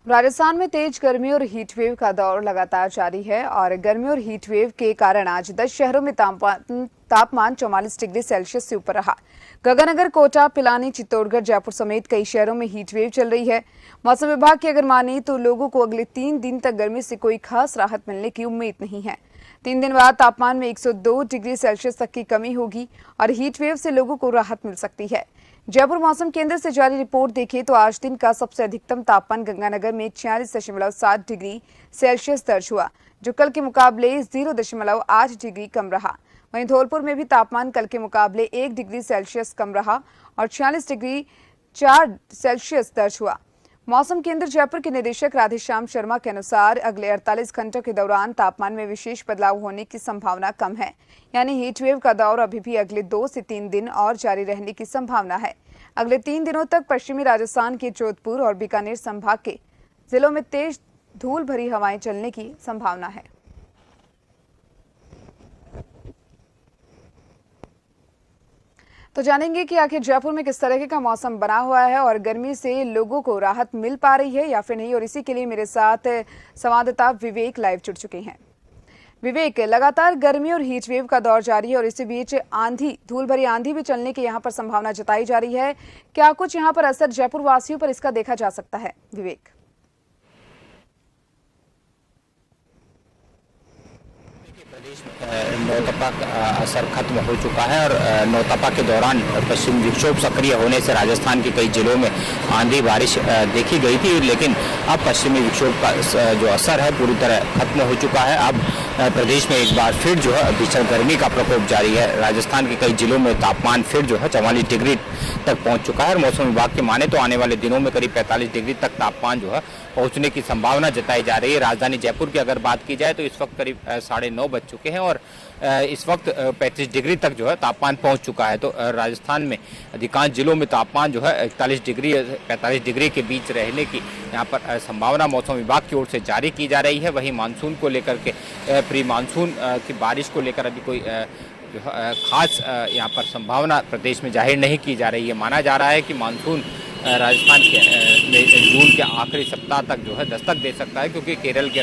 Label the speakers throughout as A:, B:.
A: राजस्थान में तेज गर्मी और हीट वेव का दौर लगातार जारी है और गर्मी और हीट वेव के कारण आज 10 शहरों में तापमान 44 डिग्री सेल्सियस से ऊपर रहा। गगननगर, कोटा, पिलानी, चित्तौड़गढ़, जयपुर समेत कई शहरों में हीट वेव चल रही है। मौसम विभाग की अगर माने तो लोगों को अगले 3 दिन तक गर्मी से कोई खास राहत मिलने की उम्मीद नहीं है। 3 दिन बाद तापमान में 102 डिग्री सेल्सियस तक की कमी होगी और हीट वेव से लोगों को राहत मिल सकती है। जयपुर मौसम केंद्र से जारी रिपोर्ट देखें तो आज दिन का सबसे अधिकतम तापमान गंगानगर में 46.7 डिग्री सेल्सियस दर्ज हुआ, जो कल के मुकाबले 0.8 डिग्री कम रहा। वहीं धौलपुर में भी तापमान कल के मुकाबले 1 डिग्री सेल्सियस कम रहा और 46 डिग्री 4 सेल्सियस दर्ज हुआ। मौसम केंद्र जयपुर के निदेशक राधेश्याम शर्मा के अनुसार अगले 48 घंटों के दौरान तापमान में विशेष बदलाव होने की संभावना कम है, यानी हीट वेव का दौर अभी भी अगले 2 से 3 दिन और जारी रहने की संभावना है। अगले 3 दिनों तक पश्चिमी राजस्थान के जोधपुर और बीकानेर संभाग के जिलों में तेज धूल भरी हवाएं चलने की संभावना है। तो जानेंगे कि आखिर जयपुर में किस तरह का मौसम बना हुआ है और गर्मी से लोगों को राहत मिल पा रही है या फिर नहीं, और इसी के लिए मेरे साथ संवाददाता विवेक लाइव जुड़ चुके हैं। विवेक, लगातार गर्मी और हीट वेव का दौर जारी है और इसी बीच धूल भरी आंधी भी चलने की यहाँ पर संभावना जताई जा रही है। क्या कुछ यहाँ पर असर जयपुर वासियों पर इसका देखा जा सकता है, विवेक?
B: प्रदेश में नौतपा का असर खत्म हो चुका है और नौतपा के दौरान पश्चिमी विक्षोभ सक्रिय होने से राजस्थान के कई जिलों में आंधी बारिश देखी गई थी, लेकिन अब पश्चिमी विक्षोभ का जो असर है पूरी तरह खत्म हो चुका है। अब प्रदेश में एक बार फिर जो है भीषण गर्मी का प्रकोप जारी है। राजस्थान के कई जिलों में तापमान फिर जो है 44 डिग्री तक पहुंच चुका है और मौसम विभाग के माने तो आने वाले दिनों में करीब 45 डिग्री तक तापमान जो है पहुंचने की संभावना जताई जा रही है। राजधानी जयपुर की अगर बात की जाए तो इस वक्त करीब 9:30 बज चुके हैं और इस वक्त 35 डिग्री तक जो है तापमान पहुंच चुका है। तो राजस्थान में अधिकांश जिलों में तापमान जो है 41 डिग्री 45 डिग्री के बीच रहने की यहाँ पर संभावना मौसम विभाग की ओर से जारी की जा रही है। वहीं मानसून को लेकर के प्री मानसून की बारिश को लेकर अभी कोई जो खास यहाँ पर संभावना प्रदेश में जाहिर नहीं की जा रही है। माना जा रहा है कि मानसून राजस्थान के जून के आखिरी सप्ताह तक जो है दस्तक दे सकता है, क्योंकि केरल के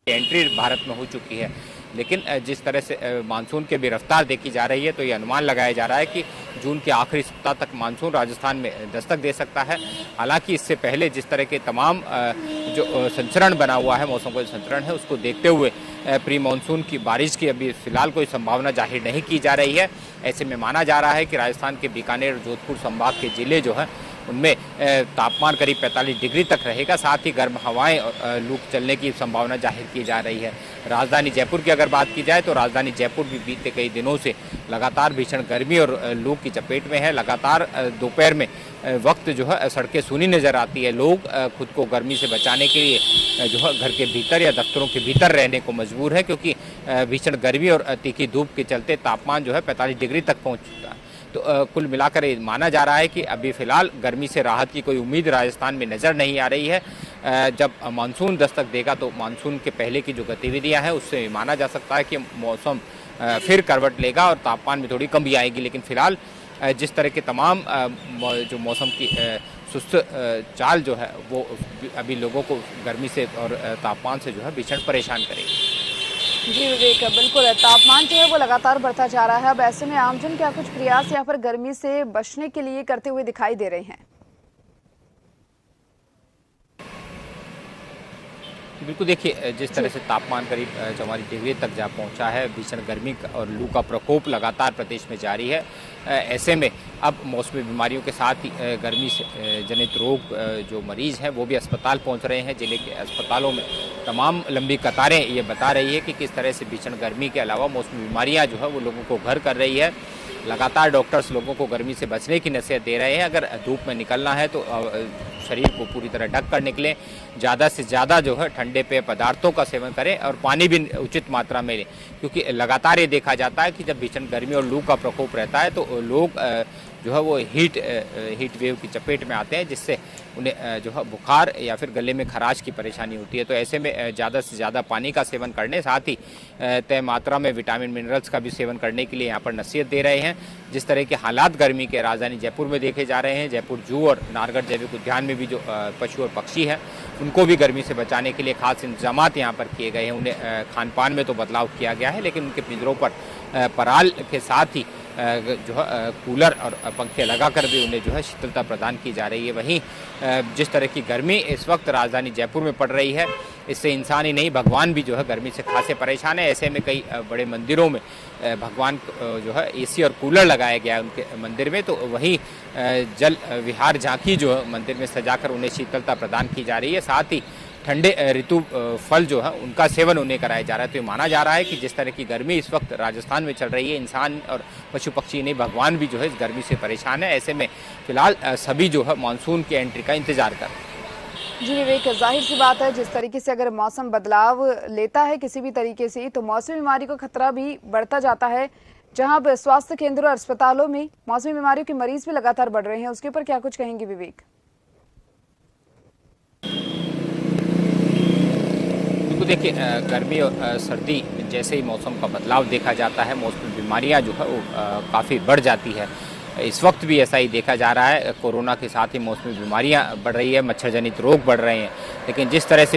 B: एंट्री भारत में हो चुकी है। लेकिन जिस तरह से मानसून की भी रफ्तार देखी जा रही है तो ये अनुमान लगाया जा रहा है कि जून के आखिरी सप्ताह तक मानसून राजस्थान में दस्तक दे सकता है। हालांकि इससे पहले जिस तरह के तमाम जो संचरण बना हुआ है, मौसम का संचरण है, उसको देखते हुए प्री मानसून की बारिश की अभी फिलहाल कोई संभावना जाहिर नहीं की जा रही है। ऐसे में माना जा रहा है कि राजस्थान के बीकानेर और जोधपुर संभाग के जिले जो हैं उनमें तापमान करीब 45 डिग्री तक रहेगा। साथ ही गर्म हवाएं और लू चलने की संभावना जाहिर की जा रही है। राजधानी जयपुर की अगर बात की जाए तो राजधानी जयपुर भी बीते कई दिनों से लगातार भीषण गर्मी और लू की चपेट में है। लगातार दोपहर में वक्त जो है सड़कें सूनी नज़र आती है। लोग खुद को गर्मी से बचाने के लिए जो है घर के भीतर या दफ्तरों के भीतर रहने को मजबूर है, क्योंकि भीषण गर्मी और तीखी धूप के चलते तापमान जो है 45 डिग्री तक पहुँच चुका है। तो कुल मिलाकर माना जा रहा है कि अभी फ़िलहाल गर्मी से राहत की कोई उम्मीद राजस्थान में नज़र नहीं आ रही है। जब मानसून दस्तक देगा तो मानसून के पहले की जो गतिविधियां हैं उससे माना जा सकता है कि मौसम फिर करवट लेगा और तापमान में थोड़ी कमी आएगी। लेकिन फ़िलहाल जिस तरह के तमाम जो मौसम की सुस्त चाल जो है वो अभी लोगों को गर्मी से और तापमान से जो है भीषण परेशान करेगी।
A: जी विवेक, बिल्कुल तापमान जो है वो लगातार बढ़ता जा रहा है। अब ऐसे में आमजन क्या कुछ प्रयास यहाँ पर गर्मी से बचने के लिए करते हुए दिखाई दे रहे हैं?
B: बिल्कुल, देखिए जिस तरह से तापमान करीब 44 डिग्री तक जा पहुंचा है, भीषण गर्मी और लू का प्रकोप लगातार प्रदेश में जारी है। ऐसे में अब मौसमी बीमारियों के साथ ही गर्मी से जनित रोग जो मरीज हैं वो भी अस्पताल पहुंच रहे हैं। जिले के अस्पतालों में तमाम लंबी कतारें ये बता रही है कि किस तरह से भीषण गर्मी के अलावा मौसमी बीमारियां जो है वो लोगों को घर कर रही है। लगातार डॉक्टर्स लोगों को गर्मी से बचने की नसीहत दे रहे हैं। अगर धूप में निकलना है तो शरीर को पूरी तरह ढक कर निकलें, ज़्यादा से ज़्यादा जो है ठंडे पेय पदार्थों का सेवन करें और पानी भी उचित मात्रा में लें, क्योंकि लगातार ये देखा जाता है कि जब भीषण गर्मी और लू का प्रकोप रहता है तो लोग जो है वो हीट वेव की चपेट में आते हैं, जिससे उन्हें जो है बुखार या फिर गले में खराश की परेशानी होती है। तो ऐसे में ज़्यादा से ज़्यादा पानी का सेवन करने, साथ ही तय मात्रा में विटामिन मिनरल्स का भी सेवन करने के लिए यहाँ पर नसीहत दे रहे हैं। जिस तरह के हालात गर्मी के राजधानी जयपुर में देखे जा रहे हैं, जयपुर जू और नाहरगढ़ जैविक उद्यान में भी जो पशु और पक्षी हैं उनको भी गर्मी से बचाने के लिए खास इंतजाम यहाँ पर किए गए हैं। उन्हें खान पान में तो बदलाव किया गया है, लेकिन उनके पिंजरों पर पराल के साथ ही जो है कूलर और पंखे लगाकर भी उन्हें जो है शीतलता प्रदान की जा रही है। वहीं जिस तरह की गर्मी इस वक्त राजधानी जयपुर में पड़ रही है, इससे इंसान ही नहीं भगवान भी जो है गर्मी से खासे परेशान है। ऐसे में कई बड़े मंदिरों में भगवान जो है एसी और कूलर लगाया गया है उनके मंदिर में, तो वहीं जल विहार झांकी जो है मंदिर में सजाकर उन्हें शीतलता प्रदान की जा रही है। साथ ही ठंडे ऋतु फल जो है उनका सेवन उन्हें कराया जा रहा है। तो ये माना जा रहा है कि जिस तरह की गर्मी इस वक्त राजस्थान में चल रही है, इंसान और पशु पक्षी नहीं भगवान भी जो है इस गर्मी से परेशान है। ऐसे में फिलहाल सभी जो है मानसून की एंट्री का इंतजार कर रहे हैं।
A: जी विवेक, जाहिर सी बात है जिस तरीके से अगर मौसम बदलाव लेता है किसी भी तरीके से तो मौसमी बीमारी का खतरा भी बढ़ता जाता है। जहां पर स्वास्थ्य केंद्रों और अस्पतालों में मौसमी बीमारियों के मरीज भी लगातार बढ़ रहे हैं, उसके ऊपर क्या कुछ कहेंगे विवेक?
B: देखिए, गर्मी और सर्दी जैसे ही मौसम का बदलाव देखा जाता है, मौसमी बीमारियां जो है वो काफ़ी बढ़ जाती है। इस वक्त भी ऐसा ही देखा जा रहा है। कोरोना के साथ ही मौसमी बीमारियां बढ़ रही है, मच्छर जनित रोग बढ़ रहे हैं। लेकिन जिस तरह से